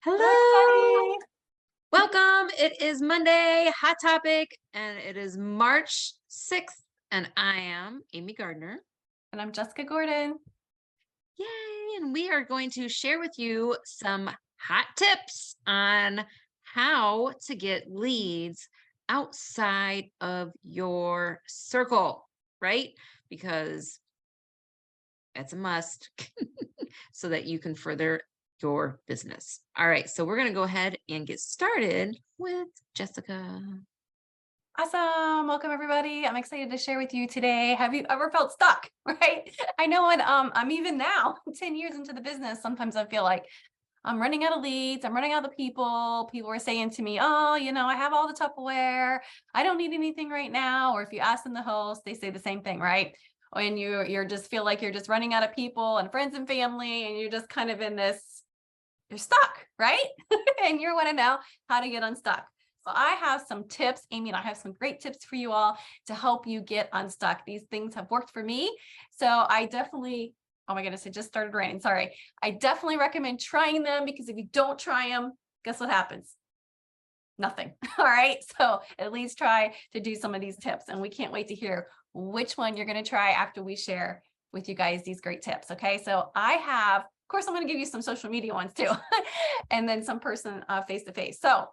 Hello, Hi, welcome. It is Monday, hot topic, and it is March 6th, and I am Amy Gardner. and I'm Jessica Gordon. Yay! And we are going to share with you some hot tips on how to get leads outside of your circle, right? Because that's a must so that you can further your business. All right, so we're going to go ahead and get started with Jessica. Awesome. Welcome everybody. I'm excited to share with you today. Have you ever felt stuck? Right? I know when I'm even now, 10 years into the business, sometimes I feel like I'm running out of leads, I'm running out of people. People are saying to me, oh, I have all the Tupperware. I don't need anything right now. Or if you ask them the host, they say the same thing, right? When you're just feel like you're just running out of people and friends and family, and you're just kind of in this, you're stuck, right? And you want to know how to get unstuck. So I have some tips, Amy, and I have some great tips for you all to help you get unstuck. These things have worked for me. So I definitely, oh my goodness, it just started raining. Sorry. I definitely recommend trying them, because if you don't try them, guess what happens? Nothing. All right. So at least try to do some of these tips, and we can't wait to hear which one you're going to try after we share with you guys these great tips. Okay. So I have, of course, I'm going to give you some social media ones too, and then some person face to face. So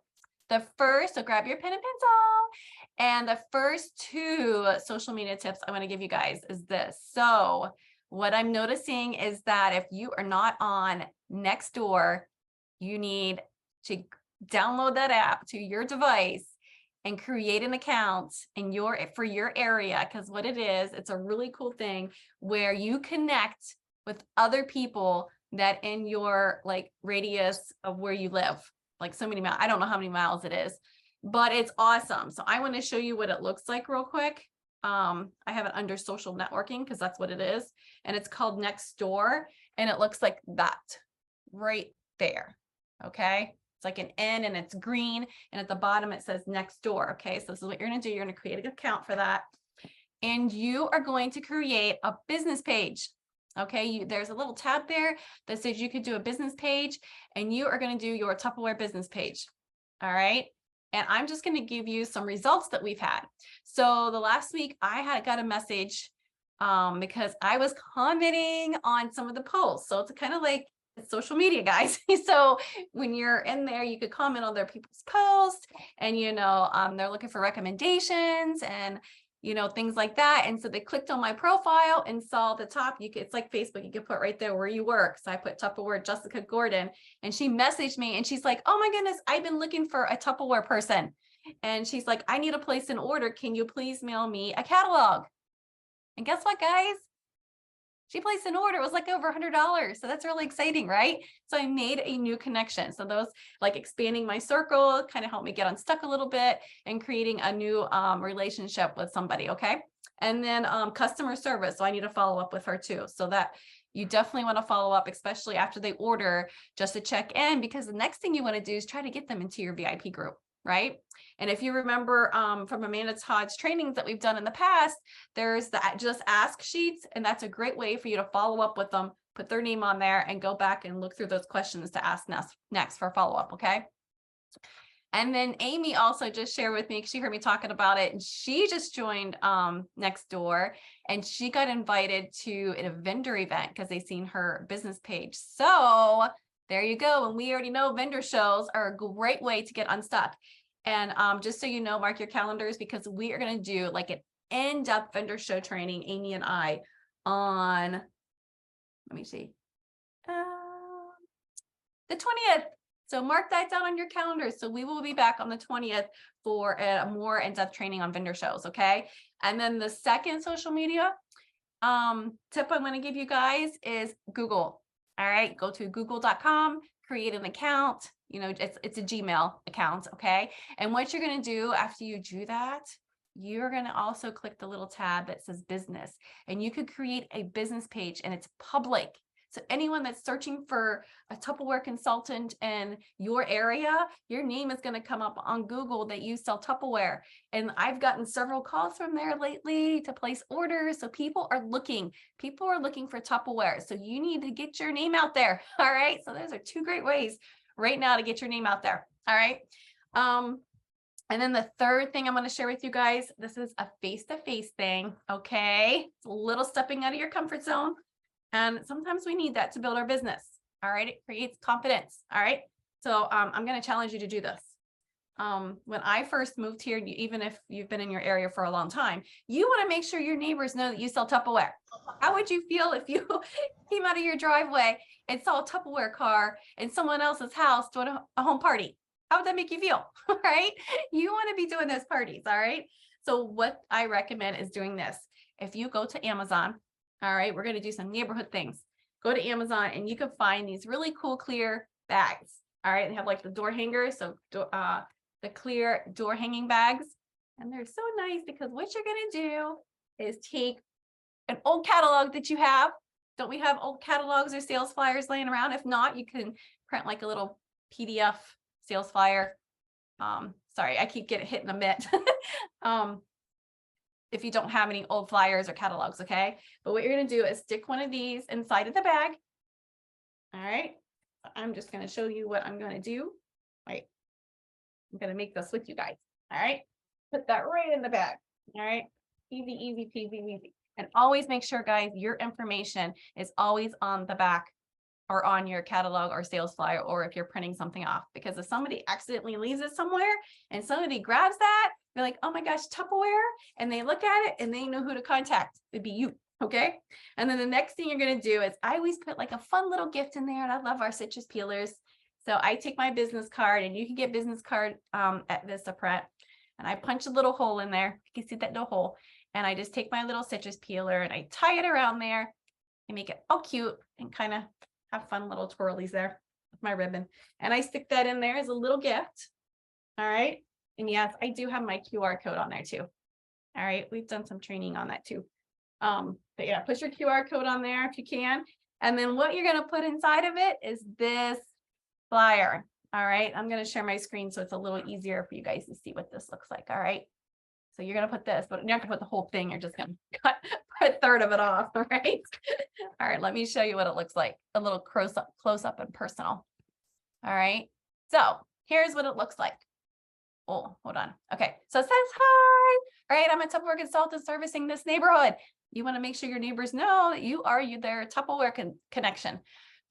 grab your pen and pencil. And the first two social media tips I want to give you guys is this. So what I'm noticing is that if you are not on Nextdoor, you need to download that app to your device and create an account for your area. Because what it is, it's a really cool thing where you connect with other people that in your radius of where you live, like so many miles. I don't know how many miles it is, but it's awesome. So I want to show you what it looks like real quick. I have it under social networking because that's what it is. And it's called Nextdoor, and it looks like that right there. Okay. It's like an N and it's green. And at the bottom, it says Nextdoor. Okay. So this is what you're going to do. You're going to create an account for that. And you are going to create a business page. Okay, there's a little tab there that says you could do a business page, and you are going to do your Tupperware business page. All right. And I'm just going to give you some results that we've had. So the last week I got a message because I was commenting on some of the posts. So it's kind of like social media, guys. So when you're in there, you could comment on their people's posts, and they're looking for recommendations and things like that. And so they clicked on my profile and saw the top. It's like Facebook, you can put right there where you work. So I put Tupperware Jessica Gordon, and she messaged me and she's like, oh my goodness, I've been looking for a Tupperware person. And she's like, I need to place an order. Can you please mail me a catalog? And guess what, guys? She placed an order. It was like over $100. So that's really exciting, right? So I made a new connection. So those, like, expanding my circle, kind of helped me get unstuck a little bit and creating a new relationship with somebody. Okay. And then customer service. So I need to follow up with her too. So that you definitely want to follow up, especially after they order, just to check in, because the next thing you want to do is try to get them into your VIP group. Right. And if you remember from Amanda Todd's trainings that we've done in the past, there's the Just Ask sheets. And that's a great way for you to follow up with them, put their name on there, and go back and look through those questions to ask next for follow up. Okay. And then Amy also just shared with me, because she heard me talking about it, and she just joined Nextdoor, and she got invited to a vendor event because they seen her business page. So there you go. And we already know vendor shows are a great way to get unstuck. And just so you know, mark your calendars, because we are going to do like an in-depth vendor show training, Amy and I, on, let me see, the 20th. So mark that down on your calendar. So we will be back on the 20th for a more in-depth training on vendor shows. Okay. And then the second social media tip I'm going to give you guys is Google. All right. Go to google.com, create an account. It's a Gmail account. Okay. And what you're going to do after you do that, you're going to also click the little tab that says business, and you could create a business page, and it's public. So anyone that's searching for a Tupperware consultant in your area, your name is going to come up on Google that you sell Tupperware. And I've gotten several calls from there lately to place orders. So people are looking for Tupperware. So you need to get your name out there. All right. So those are two great ways right now to get your name out there. All right. And then the third thing I'm going to share with you guys, this is a face-to-face thing. Okay. It's a little stepping out of your comfort zone. And sometimes we need that to build our business. All right. It creates confidence. All right. So I'm going to challenge you to do this. When I first moved here, even if you've been in your area for a long time, you want to make sure your neighbors know that you sell Tupperware. How would you feel if you came out of your driveway and saw a Tupperware car in someone else's house doing a home party? How would that make you feel? Right? You want to be doing those parties. All right. So what I recommend is doing this. If you go to Amazon, all right, we're going to do some neighborhood things. Go to Amazon and you can find these really cool clear bags. All right. They have like the door hangers. So the clear door hanging bags. And they're so nice because what you're going to do is take an old catalog that you have. Don't we have old catalogs or sales flyers laying around? If not, you can print like a little PDF sales flyer. Sorry, I keep getting hit in the mitt. If you don't have any old flyers or catalogs, okay? But what you're going to do is stick one of these inside of the bag. All right. I'm just going to show you what I'm going to do. Wait. I'm going to make this with you guys. All right. Put that right in the bag. All right. Easy, easy, peasy, easy. And always make sure, guys, your information is always on the back or on your catalog or sales flyer, or if you're printing something off, because if somebody accidentally leaves it somewhere and somebody grabs that, they're like, oh my gosh, Tupperware. And they look at it and they know who to contact. It'd be you. Okay. And then the next thing you're going to do is I always put like a fun little gift in there. And I love our citrus peelers. So I take my business card, and you can get business card at Vistaprint, and I punch a little hole in there. You can see that little hole. And I just take my little citrus peeler and I tie it around there and make it all cute and kind of have fun little twirlies there with my ribbon. And I stick that in there as a little gift. All right. And yes, I do have my QR code on there too. All right. We've done some training on that too. But yeah, put your QR code on there if you can. And then what you're going to put inside of it is this flyer. All right. I'm going to share my screen so it's a little easier for you guys to see what this looks like. All right. So you're going to put this, but you're not going to put the whole thing. You're just going to cut a third of it off. All right. All right. Let me show you what it looks like. A little close up and personal. All right. So here's what it looks like. Oh, hold on. Okay. So it says, hi. All right. I'm a Tupperware consultant servicing this neighborhood. You want to make sure your neighbors know that you are their Tupperware connection.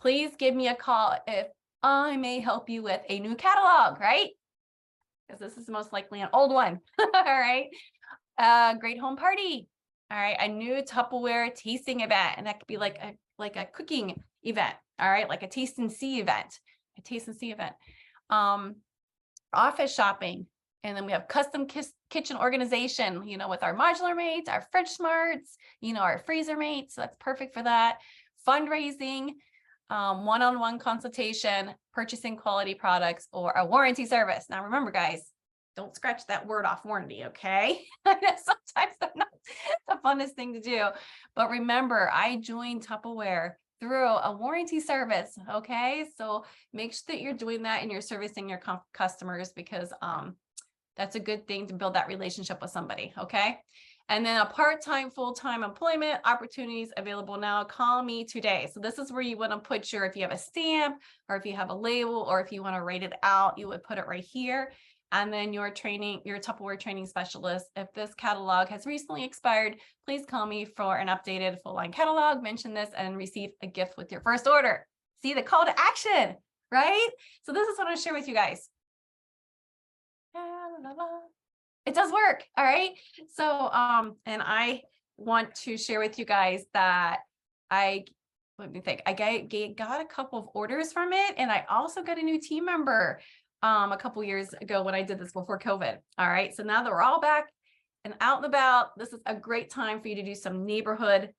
Please give me a call if I may help you with a new catalog, right? Because this is most likely an old one. All right. Great home party. All right. A new Tupperware tasting event. And that could be like a cooking event. All right. Like a taste and see event. Office shopping. And then we have custom kitchen organization, with our modular mates, our fridge smarts, our freezer mates. So that's perfect for that. Fundraising, one-on-one consultation, purchasing quality products, or a warranty service. Now, remember, guys, don't scratch that word off, warranty, okay? Sometimes they're not the funnest thing to do. But remember, I joined Tupperware through a warranty service, okay? So make sure that you're doing that and you're servicing your customers, because that's a good thing to build that relationship with somebody, okay? And then a part-time, full-time employment opportunities available now. Call me today. So this is where you want to put if you have a stamp, or if you have a label, or if you want to write it out, you would put it right here. And then your Tupperware training specialist. If this catalog has recently expired, please call me for an updated full line catalog. Mention this and receive a gift with your first order. See the call to action, right? So this is what I want to share with you guys. It does work. All right. So, and I want to share with you guys that let me think. I got a couple of orders from it, and I also got a new team member a couple years ago when I did this before COVID. All right. So now that we're all back and out and about, this is a great time for you to do some neighborhood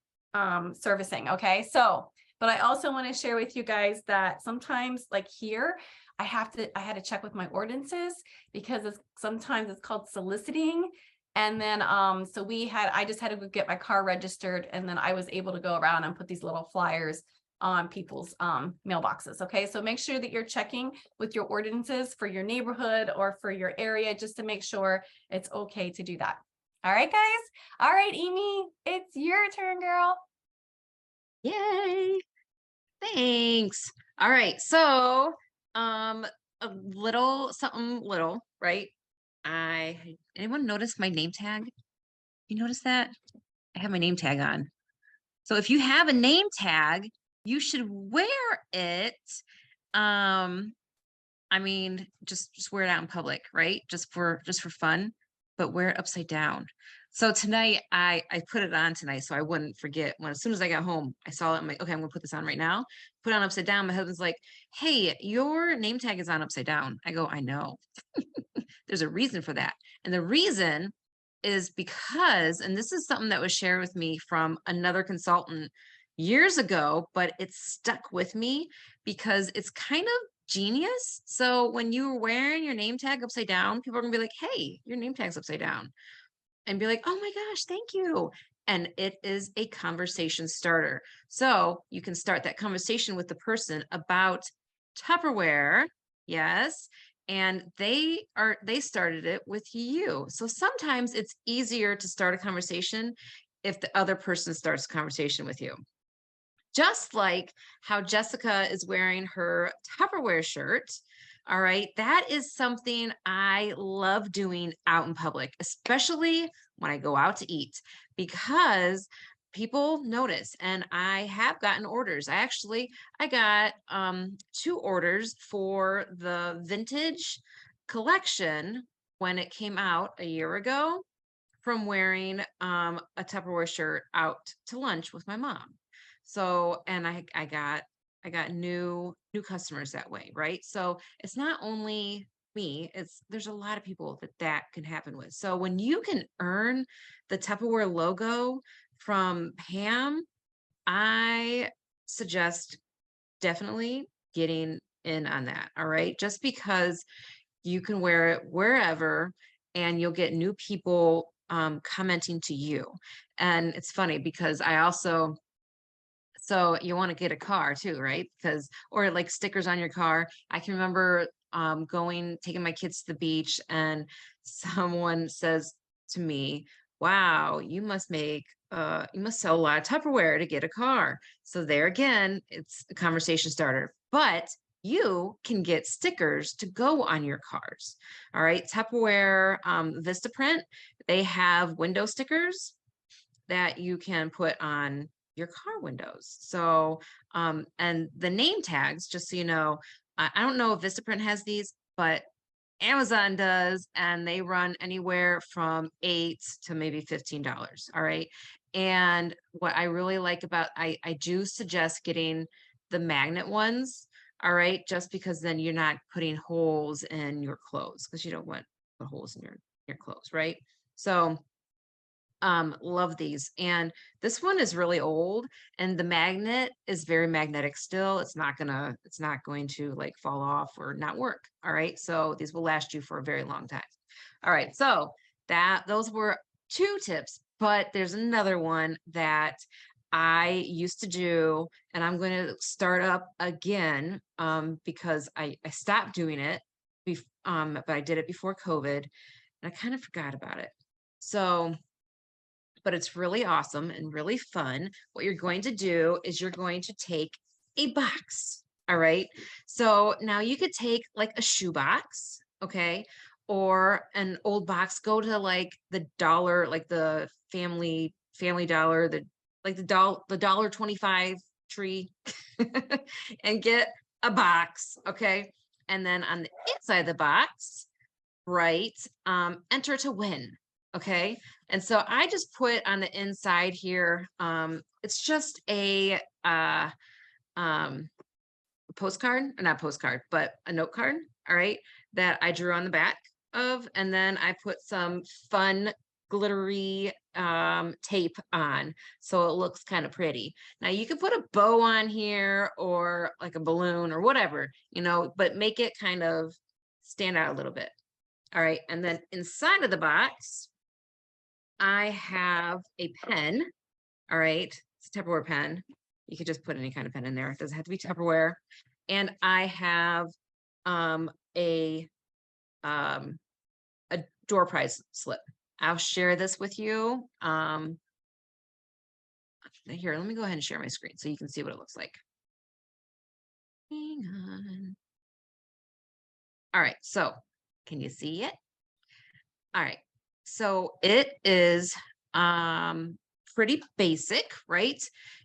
servicing. Okay. So, but I also want to share with you guys that sometimes, like here, I had to check with my ordinances, because sometimes it's called soliciting. And then, so I just had to go get my car registered, and then I was able to go around and put these little flyers on people's mailboxes. Okay. So make sure that you're checking with your ordinances for your neighborhood or for your area, just to make sure it's okay to do that. All right, guys. All right, Amy, it's your turn, girl. Yay. Thanks. All right. So Um, a little something little, right? Anyone notice my name tag? You notice that? I have my name tag on. So if you have a name tag, you should wear it. Um, I mean, just wear it out in public, right? Just for fun, but wear it upside down. So tonight I put it on tonight so I wouldn't forget. When as soon as I got home, I saw it. I'm like, okay, I'm gonna put this on right now. Put it on upside down. My husband's like, hey, your name tag is on upside down. I go, I know. There's a reason for that. And the reason is because, and this is something that was shared with me from another consultant years ago, but it's stuck with me because it's kind of genius. So when you were wearing your name tag upside down, people are gonna be like, hey, your name tag's upside down. And be like, oh my gosh, thank you. And it is a conversation starter. So you can start that conversation with the person about Tupperware. Yes. And they started it with you. So sometimes it's easier to start a conversation if the other person starts a conversation with you. Just like how Jessica is wearing her Tupperware shirt. All right. That is something I love doing out in public, especially when I go out to eat, because people notice and I have gotten orders. I got two orders for the vintage collection when it came out a year ago from wearing a Tupperware shirt out to lunch with my mom. So, and I got new customers that way, right? So it's not only me, it's there's a lot of people that can happen with. So when you can earn the Tupperware logo from Pam, I suggest definitely getting in on that. All right. Just because you can wear it wherever and you'll get new people commenting to you. And it's funny because I also, so you want to get a car too, right? Because, or like stickers on your car. I can remember taking my kids to the beach and someone says to me, wow, you must sell a lot of Tupperware to get a car. So there again, it's a conversation starter. But you can get stickers to go on your cars. All right. Tupperware, Vistaprint, they have window stickers that you can put on your car windows. So, and the name tags, just so you know, I don't know if Vistaprint has these, but Amazon does, and they run anywhere from $8 to maybe $15. All right. And what I really like about I do suggest getting the magnet ones. All right, just because then you're not putting holes in your clothes because you don't want the holes in your clothes, right? So love these. And this one is really old and the magnet is very magnetic still. It's not going to like fall off or not work. All right. So these will last you for a very long time. All right. So those were two tips, but there's another one that I used to do and I'm going to start up again because I stopped doing it but I did it before COVID and I kind of forgot about it. So but it's really awesome and really fun. What you're going to do is you're going to take a box. All right. So now you could take like a shoe box, okay, or an old box. Go to like the dollar, like the family dollar, the dollar 25 tree, and get a box, okay. And then on the inside of the box, right, enter to win. Okay. And so I just put on the inside here, it's just a postcard, or not postcard, but a note card. All right. That I drew on the back of. And then I put some fun glittery tape on so it looks kind of pretty. Now you can put a bow on here or like a balloon or whatever, but make it kind of stand out a little bit. All right. And then inside of the box, I have a pen. All right. It's a Tupperware pen. You could just put any kind of pen in there. It doesn't have to be Tupperware. And I have um, a um, a door prize slip. I'll share this with you. Here, let me go ahead and share my screen so you can see what it looks like. Hang on. All right. So can you see it? All right. So it is um pretty basic, right?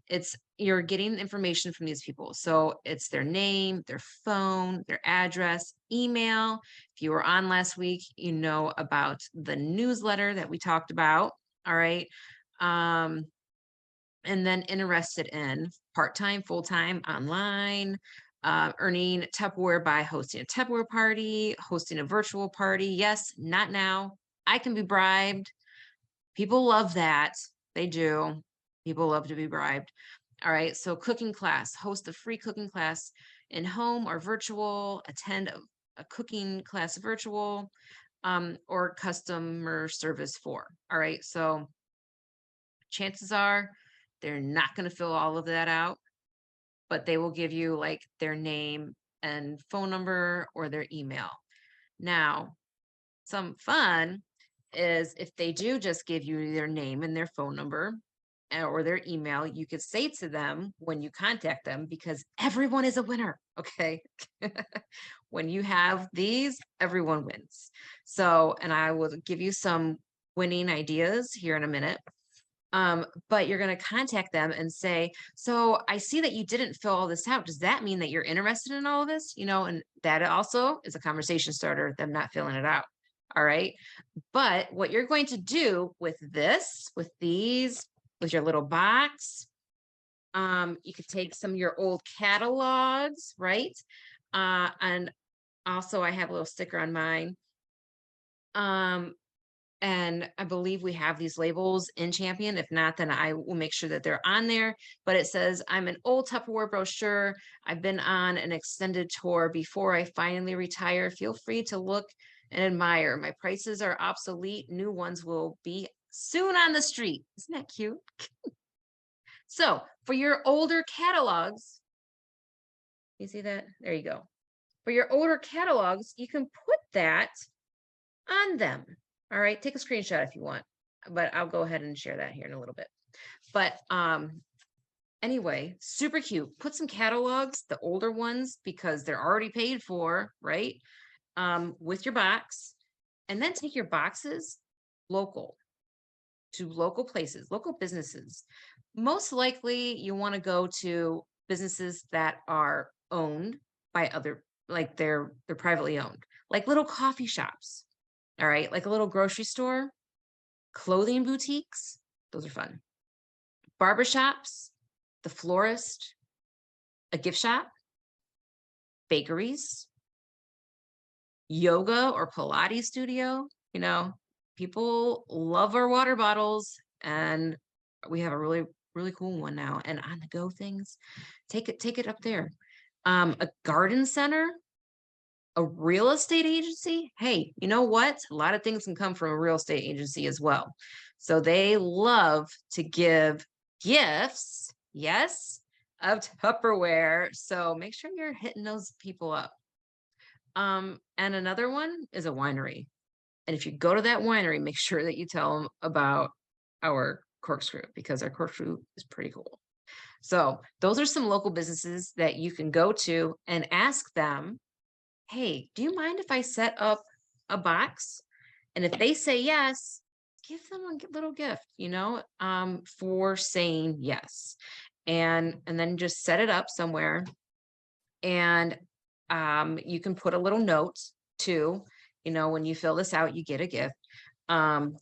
It's you're getting information from these people. So it's their name, their phone, their address, email. If you were on last week, you know about the newsletter that we talked about. All right. Um and then interested in part-time, full-time, online, earning Tupperware by hosting a Tupperware party, hosting a virtual party. Yes, not now. I can be bribed. People love that. They do. People love to be bribed. All right. So cooking class, host a free cooking class in home or virtual, attend a cooking class virtual, or customer service for. All right. So chances are they're not going to fill all of that out, but they will give you like their name and phone number or their email. Now, some fun is if they do just give you their name and their phone number or their email, you could say to them when you contact them, because everyone is a winner. Okay. When you have these, everyone wins. So, and I will give you some winning ideas here in a minute. But you're going to contact them and say, so I see that you didn't fill all this out. Does that mean that you're interested in all of this? And that also is a conversation starter, them not filling it out. All right. But what you're going to do with this, with these, with your little box, you could take some of your old catalogs, right? And also I have a little sticker on mine. Um, and I believe we have these labels in Champion. If not, then I will make sure that they're on there. But it says, I'm an old Tupperware brochure. I've been on an extended tour before I finally retire. Feel free to look and admire. My prices are obsolete. New ones will be soon on the street. Isn't that cute? So for your older catalogs, you see that? There you go. For your older catalogs, you can put that on them. All right, take a screenshot if you want, but I'll go ahead and share that here in a little bit. But anyway, super cute. Put some catalogs, the older ones, because they're already paid for, right? With your box, and then take your boxes local to local places, local businesses. Most likely you want to go to businesses that are owned by other, like they're privately owned, like little coffee shops. All right, like a little grocery store, clothing boutiques, those are fun. Barbershops, the florist, a gift shop, bakeries, yoga or Pilates studio. You know, people love our water bottles, and we have a really, really cool one now. And on the go things, take it up there. A garden center, a real estate agency. Hey, you know what? A lot of things can come from a real estate agency as well. So they love to give gifts, yes, of Tupperware. So make sure you're hitting those people up. And another one is a winery. And if you go to that winery, make sure that you tell them about our corkscrew, because our corkscrew is pretty cool. So those are some local businesses that you can go to and ask them, hey, do you mind if I set up a box? And if they say yes, give them a little gift, for saying yes. And then just set it up somewhere. And you can put a little note too, when you fill this out, you get a gift. Um,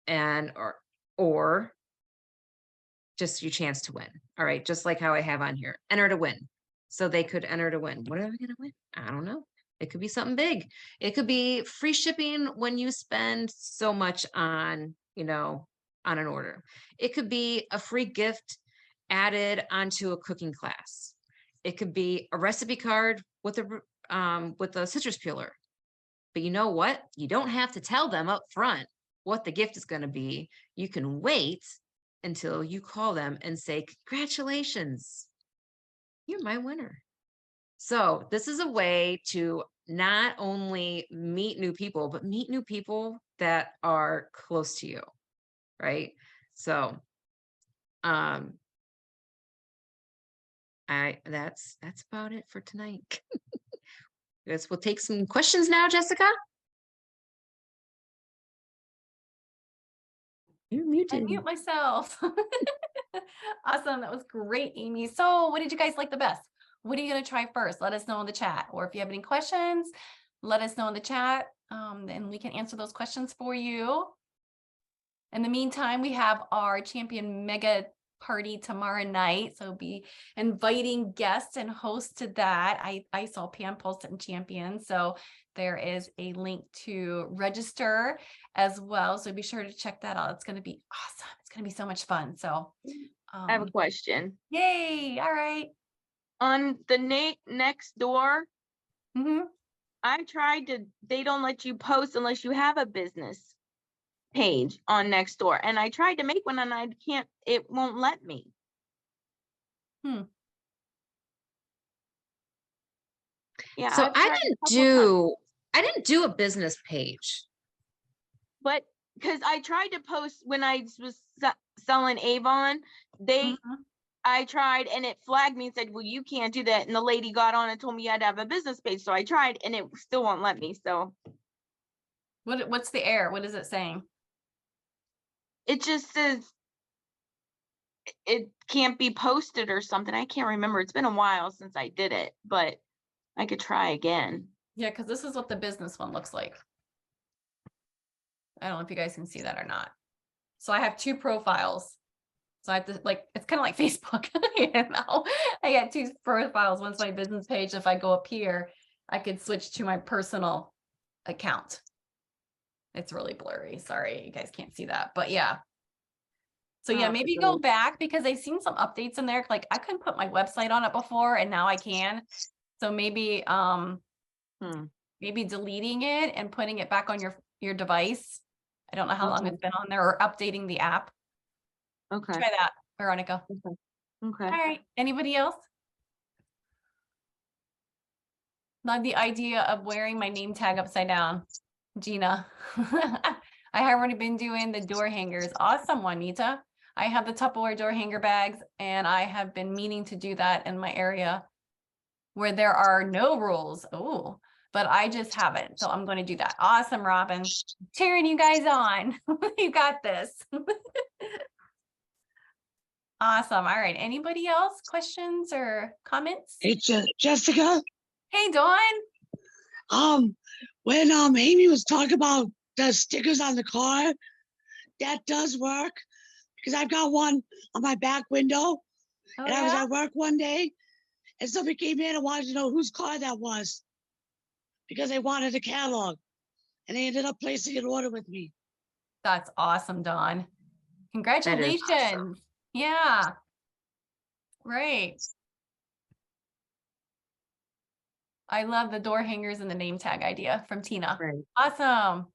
and or just your chance to win. All right, just like how I have on here. Enter to win. So they could enter to win. What are they going to win? I don't know. It could be something big. It could be free shipping when you spend so much on an order. It could be a free gift added onto a cooking class. It could be a recipe card with a citrus peeler. But you know what? You don't have to tell them up front what the gift is going to be. You can wait until you call them and say, congratulations, you're my winner. So this is a way to not only meet new people, but meet new people that are close to you, right? So um that's about it for tonight. Guess we'll take some questions now, Jessica. You're I muted. mute myself. Awesome. That was great, Amy. So what did you guys like the best? What are you going to try first? Let us know in the chat. Or if you have any questions, let us know in the chat. And we can answer those questions for you. In the meantime, we have our champion mega party tomorrow night. So be inviting guests and hosts to that. I saw Pam post it in Champion. So there is a link to register as well. So be sure to check that out. It's going to be awesome. It's going to be so much fun. So I have a question. yay. All right. On the next door, Mm-hmm. I tried to, they don't let you post unless you have a business page on Nextdoor. And I tried to make one and I can't, it won't let me. Yeah. So I've tried a couple times, I didn't do a business page. but because I tried to post when I was selling Avon, I tried and it flagged me and said, well, you can't do that. And the lady got on and told me I had to have a business page. So I tried and it still won't let me. So What's the error? What is it saying? it just says it can't be posted or something. I can't remember. It's been a while since I did it, but I could try again. Yeah, because this is what the business one looks like. I don't know if you guys can see that or not. So I have two profiles. So I have to it's kind of like Facebook, you know, I got two profiles. One's my business page. If I go up here, I could switch to my personal account. It's really blurry. Sorry, you guys can't see that, but yeah. So yeah, maybe go back because I've seen some updates in there. Like I couldn't put my website on it before and now I can. So maybe, maybe deleting it and putting it back on your device. I don't know how long it's been on there, or updating the app. Okay. Try that, Veronica. Okay. All right. Anybody else? Love the idea of wearing my name tag upside down, Gina. I have already been doing the door hangers. Awesome, Juanita. I have the Tupperware door hanger bags, and I have been meaning to do that in my area where there are no rules. Oh, but I just haven't. So I'm going to do that. Awesome, Robin. Cheering you guys on. You got this. Awesome. All right. Anybody else? Questions or comments? Hey, Jessica. Hey, Dawn. When Amy was talking about the stickers on the car, that does work because I've got one on my back window. Oh, and I was at work one day and somebody came in and wanted to know whose car that was because they wanted a catalog and they ended up placing an order with me. That's awesome, Dawn. Congratulations. Awesome. Yeah. Right. I love the door hangers and the name tag idea from Tina. Right. Awesome.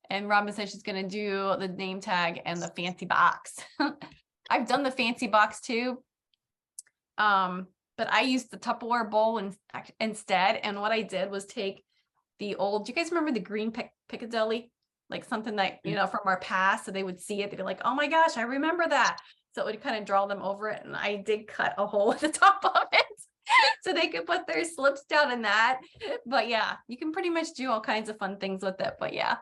And Robin says she's going to do the name tag and the fancy box. I've done the fancy box too. But I used the Tupperware bowl instead. And what I did was take the old, do you guys remember the green Piccadilly? Like something that, you know, from our past. So they would see it. They'd be like, oh my gosh, I remember that. So it would kind of draw them over it. And I did cut a hole at the top of it so they could put their slips down in that. But yeah, you can pretty much do all kinds of fun things with it. But yeah,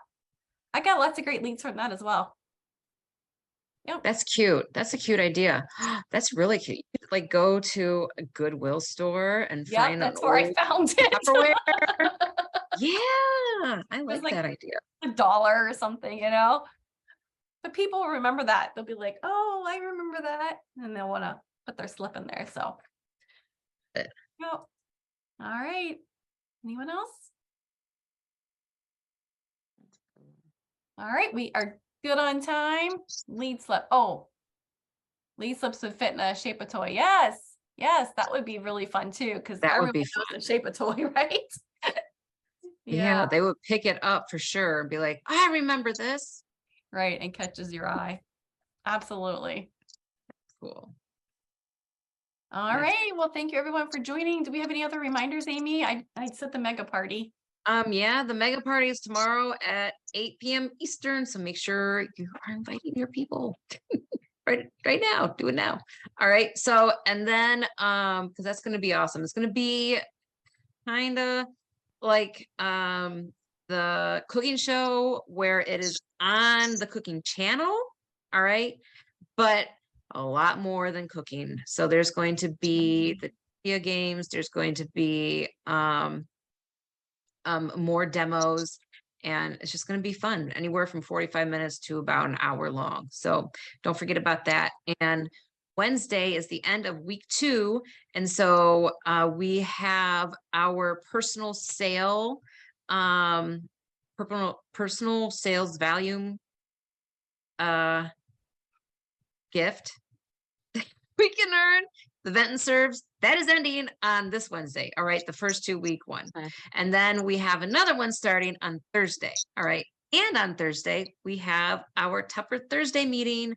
I got lots of great leads from that as well. Yep. That's cute. That's a cute idea. That's really cute. You could like go to a Goodwill store and find That's where I found it. Tupperware. Yeah, I like like that idea. $1 or something, you know. But people will remember that. They'll be like, oh, I remember that. And they'll want to put their slip in there. So, yep. All right. Anyone else? All right. We are good on time. Lead slip. Oh, lead slips would fit in a shape of toy. Yes. Yes. That would be really fun too. Because That would everyone be knows fun. the shape of toy, right? Yeah, they would pick it up for sure and be like, I remember this. Right. And catches your eye. Absolutely. Cool. All right. Well, thank you everyone for joining. Do we have any other reminders, Amy? I said the mega party. Yeah, the mega party is tomorrow at 8 p.m. Eastern. So make sure you are inviting your people right now. Do it now. All right. So, and then because that's going to be awesome. It's going to be kind of like the cooking show where it is on the cooking channel. All right. But a lot more than cooking. So there's going to be the trivia games, there's going to be more demos, and it's just going to be fun, anywhere from 45 minutes to about an hour long. So don't forget about that. And Wednesday is the end of week 2, and so we have our personal sale, personal sales volume gift we can earn, the Vent and Serves, that is ending on this Wednesday. All right, the first 2-week one. Okay. And then we have another one starting on Thursday. All right. And on Thursday, we have our Tupper Thursday meeting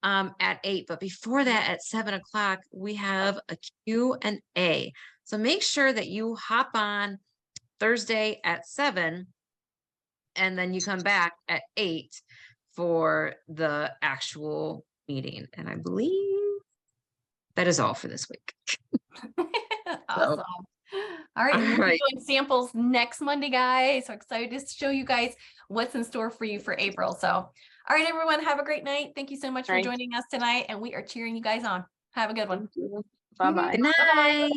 at 8. But before that, at 7 o'clock, we have a Q&A. So make sure that you hop on Thursday at 7, and then you come back at 8 for the actual meeting. And I believe that is all for this week. Awesome. All right. All We'll be right. doing samples next Monday, guys. So excited to show you guys what's in store for you for April. So, all right, everyone, have a great night. Thank you so much for Right. joining us tonight. And we are cheering you guys on. Have a good one. Bye-bye. Good night.